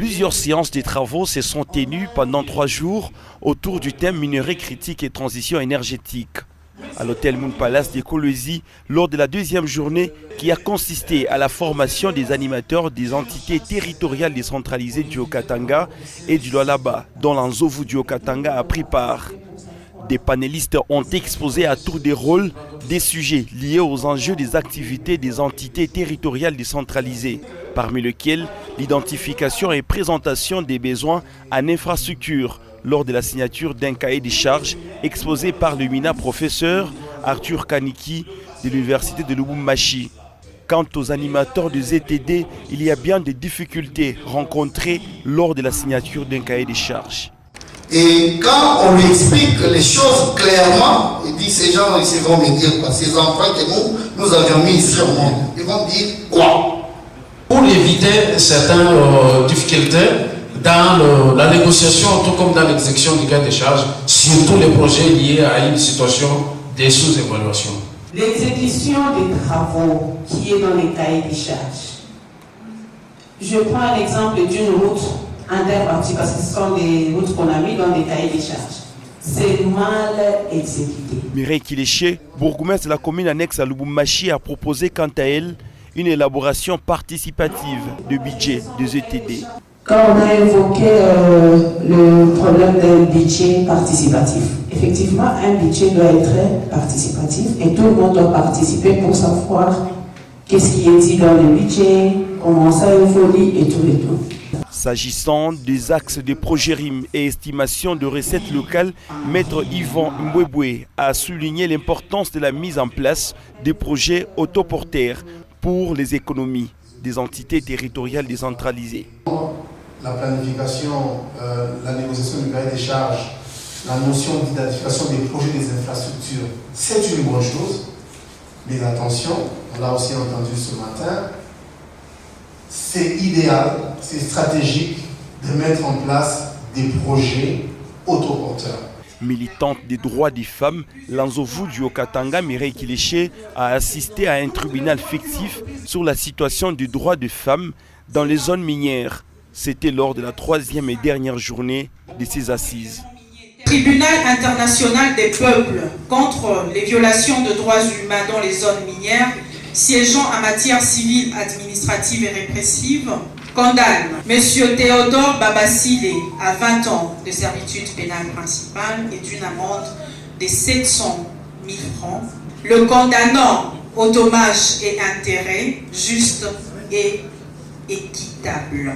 Plusieurs séances de travaux se sont tenues pendant 3 jours autour du thème minerais critiques et transition énergétique. À l'hôtel Moon Palace de Kolwezi, lors de la deuxième journée qui a consisté à la formation des animateurs des entités territoriales décentralisées du Haut-Katanga et du Lualaba, dont l'Anzovu du Haut-Katanga a pris part. Des panélistes ont exposé à tour de rôle des sujets liés aux enjeux des activités des entités territoriales décentralisées, parmi lesquels l'identification et présentation des besoins en infrastructure lors de la signature d'un cahier des charges exposé par le MINA professeur Arthur Kaniki de l'Université de Lubumbashi. Quant aux animateurs du ZTD, il y a bien des difficultés rencontrées lors de la signature d'un cahier des charges. Et quand on lui explique les choses clairement, il dit ces gens ils vont me dire quoi, ces enfants que nous avions mis ici au monde, ils vont dire quoi? Pour éviter certaines difficultés dans la négociation, tout comme dans l'exécution du cahier des charges, surtout les projets liés à une situation de sous-évaluation. L'exécution des travaux qui est dans les cahiers des charges. Je prends l'exemple d'une route interpartie, parce que ce sont des routes qu'on a mis dans des cahiers des charges. C'est mal exécuté. Mireille Kiléché, bourgmestre de la commune annexe à Lubumbashi, a proposé quant à elle une élaboration participative de budget des ETD. Quand on a évoqué le problème d'un budget participatif, effectivement, un budget doit être participatif et tout le monde doit participer pour savoir qu'est-ce qui est dit dans le budget, comment ça évolue et tout et tout. S'agissant des axes de projet RIM et estimation de recettes locales, Maître Yvan Mbwebwe a souligné l'importance de la mise en place des projets autoporteurs pour les économies des entités territoriales décentralisées. La planification, la négociation du cahier des charges, la notion d'identification des projets des infrastructures, c'est une bonne chose, mais attention, on l'a aussi entendu ce matin, c'est idéal, c'est stratégique de mettre en place des projets autoporteurs. Militante des droits des femmes, l'Anzovu du Haut-Katanga, Mireille Kiléché, a assisté à un tribunal fictif sur la situation des droits des femmes dans les zones minières. C'était lors de la 3e et dernière journée de ces assises. Tribunal international des peuples contre les violations de droits humains dans les zones minières, siégeant en matière civile, administrative et répressive, condamne M. Théodore Babasile à 20 ans de servitude pénale principale et d'une amende de 700 000 francs, le condamnant aux dommages et intérêts justes et équitables.